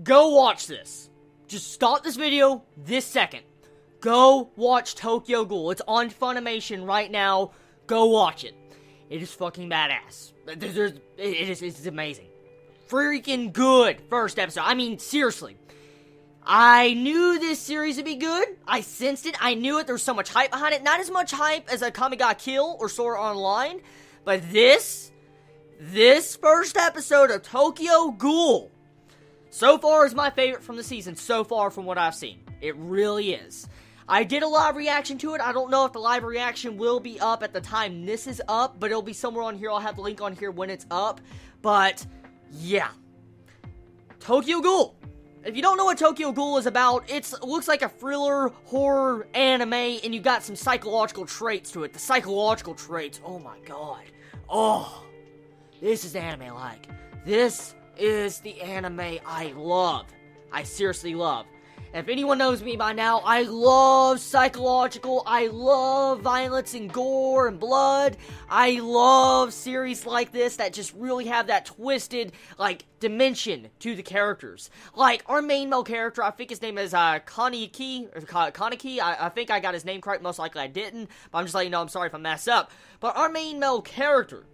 Go watch this. Just stop this video this second. Go watch Tokyo Ghoul. It's on Funimation right now. Go watch it. It is fucking badass. It's amazing. Freaking good first episode. I mean, seriously. I knew this series would be good. I sensed it. I knew it. There was so much hype behind it. Not as much hype as a Kami ga Kill or Sword Art Online. But this first episode of Tokyo Ghoul, so far is my favorite from the season. So far from what I've seen. It really is. I did a live reaction to it. I don't know if the live reaction will be up at the time this is up, but it'll be somewhere on here. I'll have the link on here when it's up. But, yeah. Tokyo Ghoul. If you don't know what Tokyo Ghoul is about, it looks like a thriller, horror, anime, and you got some psychological traits to it. The psychological traits, oh my god. Oh, this is the anime I like. This is the anime I love. I seriously love. If anyone knows me by now, I love psychological, I love violence and gore and blood. I love series like this that just really have that twisted, like, dimension to the characters. Like, our main male character, I think his name is Kaneki. I think I got his name correct, most likely I didn't, but I'm just letting you know, I'm sorry if I mess up. But our main male character,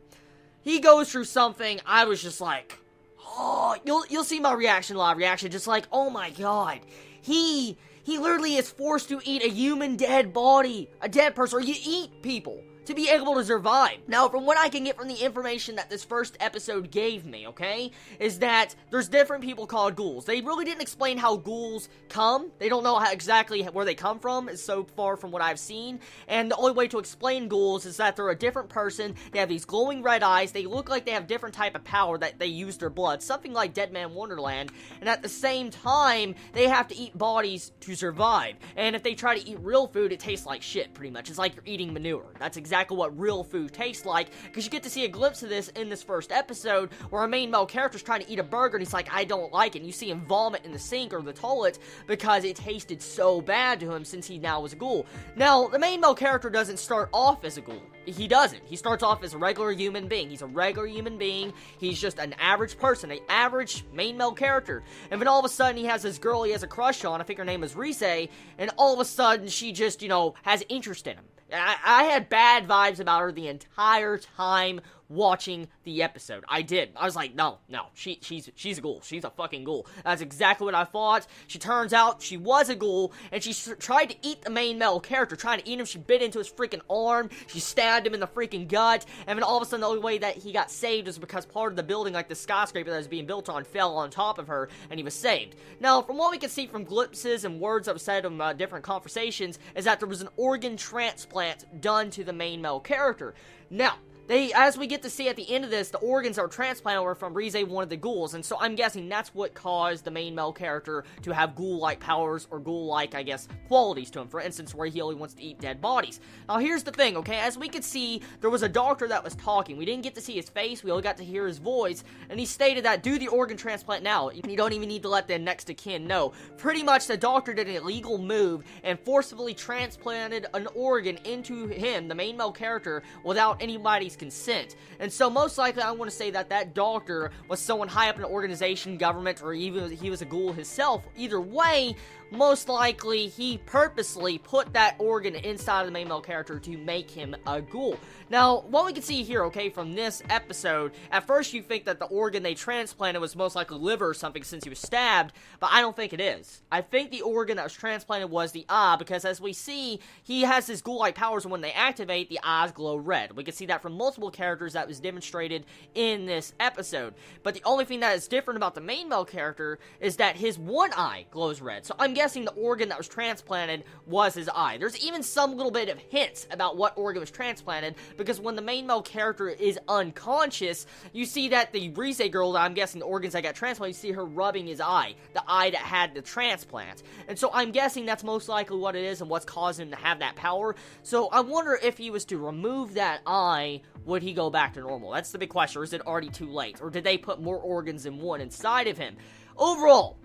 he goes through something, I was just like, oh, you'll see my live reaction, just like, oh my god. He literally is forced to eat a human dead body, a dead person, or you eat people to be able to survive. Now, from what I can get from the information that this first episode gave me, okay, is that there's different people called ghouls. They really didn't explain how ghouls come. They don't know exactly where they come from, so far from what I've seen. And the only way to explain ghouls is that they're a different person. They have these glowing red eyes. They look like they have different type of power that they use their blood. Something like Dead Man Wonderland. And at the same time, they have to eat bodies to survive. And if they try to eat real food, it tastes like shit, pretty much. It's like you're eating manure. That's exactly what real food tastes like, because you get to see a glimpse of this in this first episode, where our main male character's trying to eat a burger, and he's like, I don't like it, and you see him vomit in the sink or the toilet, because it tasted so bad to him since he now was a ghoul. Now, the main male character doesn't start off as a ghoul. He doesn't. He starts off as a regular human being. He's a regular human being. He's just an average person, an average main male character. And then all of a sudden, he has this girl he has a crush on, I think her name is Rise, and all of a sudden, she just, has interest in him. I had bad vibes about her the entire time watching the episode. I did. I was like, no, she's a ghoul. She's a fucking ghoul. That's exactly what I thought. She turns out she was a ghoul, and she tried to eat the main male character, trying to eat him. She bit into his freaking arm. She stabbed him in the freaking gut, and then all of a sudden the only way that he got saved was because part of the building, like the skyscraper that was being built on, fell on top of her, and he was saved. Now, from what we can see from glimpses and words that were said in different conversations, is that there was an organ transplant done to the main male character. Now, as we get to see at the end of this, the organs that were transplanted were from Rise, one of the ghouls, and so I'm guessing that's what caused the main male character to have ghoul-like powers, or ghoul-like, I guess, qualities to him, for instance, where he only wants to eat dead bodies. Now, here's the thing, okay, as we could see, there was a doctor that was talking. We didn't get to see his face, we only got to hear his voice, and he stated that, do the organ transplant now, you don't even need to let the next of kin know. Pretty much, the doctor did an illegal move, and forcibly transplanted an organ into him, the main male character, without anybody's consent. And so most likely I want to say that that doctor was someone high up in the organization, government, or even he was a ghoul himself. Either way, most likely he purposely put that organ inside of the main male character to make him a ghoul. Now, what we can see here, okay, from this episode, at first you think that the organ they transplanted was most likely liver or something since he was stabbed, but I don't think it is. I think the organ that was transplanted was the eye, because as we see, he has his ghoul-like powers, and when they activate, the eyes glow red. We can see that from multiple characters that was demonstrated in this episode. But the only thing that is different about the main male character is that his one eye glows red. So I'm guessing the organ that was transplanted was his eye. There's even some little bit of hints about what organ was transplanted, because when the main male character is unconscious, you see that the Rise girl, that I'm guessing the organs that got transplanted, you see her rubbing his eye, the eye that had the transplant. And so I'm guessing that's most likely what it is and what's causing him to have that power. So I wonder if he was to remove that eye, would he go back to normal? That's the big question. Or is it already too late? Or did they put more organs than one inside of him? Overall,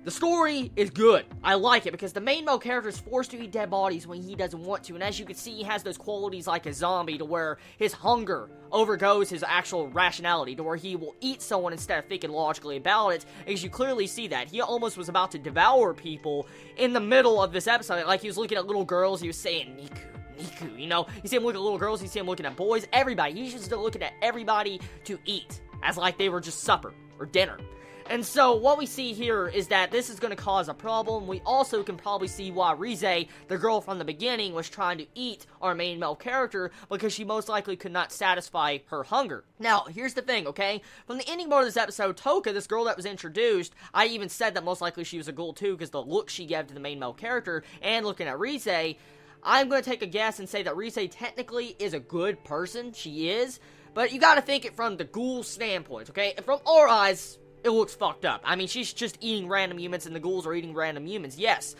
The story is good. I like it because the main male character is forced to eat dead bodies when he doesn't want to. And as you can see, he has those qualities like a zombie to where his hunger overgoes his actual rationality to where he will eat someone instead of thinking logically about it. As you clearly see that. He almost was about to devour people in the middle of this episode. Like he was looking at little girls. He was saying, Niku, you know? You see him looking at little girls. You see him looking at boys. Everybody. He's just looking at everybody to eat. As like they were just supper or dinner. And so, what we see here is that this is going to cause a problem. We also can probably see why Rize, the girl from the beginning, was trying to eat our main male character, because she most likely could not satisfy her hunger. Now, here's the thing, okay? From the ending part of this episode, Toka, this girl that was introduced, I even said that most likely she was a ghoul too, because the look she gave to the main male character, and looking at Rize, I'm going to take a guess and say that Rize technically is a good person. She is. But you gotta think it from the ghoul standpoint, okay? And from our eyes, it looks fucked up. I mean, she's just eating random humans and the ghouls are eating random humans, yes.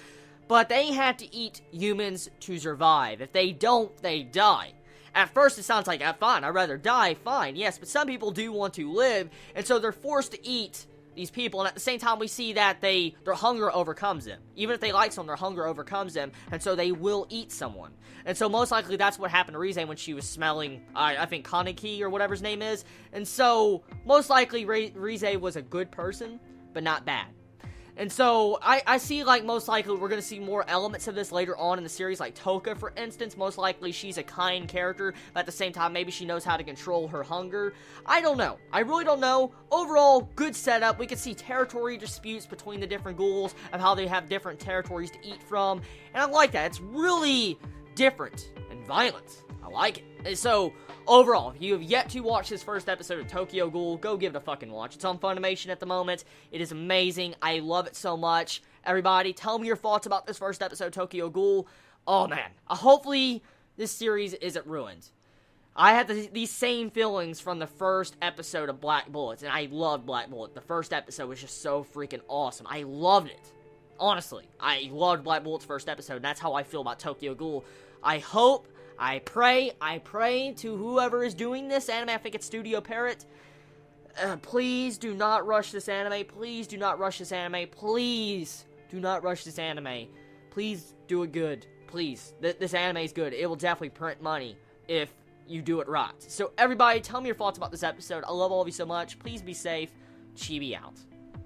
But they have to eat humans to survive. If they don't, they die. At first, it sounds like, fine, I'd rather die, fine, yes. But some people do want to live, and so they're forced to eat these people. And at the same time, we see that their hunger overcomes them. Even if they like someone, their hunger overcomes them, and so they will eat someone. And so most likely that's what happened to Rize when she was smelling, I think, Kaneki or whatever his name is. And so most likely Rize was a good person, but not bad. And so, I see, like, most likely we're going to see more elements of this later on in the series, like Toka, for instance. Most likely she's a kind character, but at the same time, maybe she knows how to control her hunger. I don't know. I really don't know. Overall, good setup. We can see territory disputes between the different ghouls of how they have different territories to eat from, and I like that. It's really different and violent. I like it. And so, overall, if you have yet to watch this first episode of Tokyo Ghoul, go give it a fucking watch. It's on Funimation at the moment. It is amazing. I love it so much. Everybody, tell me your thoughts about this first episode of Tokyo Ghoul. Oh, man. Hopefully, this series isn't ruined. I had these same feelings from the first episode of Black Bullets, and I loved Black Bullet. The first episode was just so freaking awesome. I loved it. Honestly, I loved Black Bullet's first episode, and that's how I feel about Tokyo Ghoul. I pray to whoever is doing this anime, I think it's Studio Parrot, please do not rush this anime, please do not rush this anime, please do not rush this anime, please do it good, please, this anime is good, it will definitely print money if you do it right. So everybody, tell me your thoughts about this episode, I love all of you so much, please be safe, Chibi out.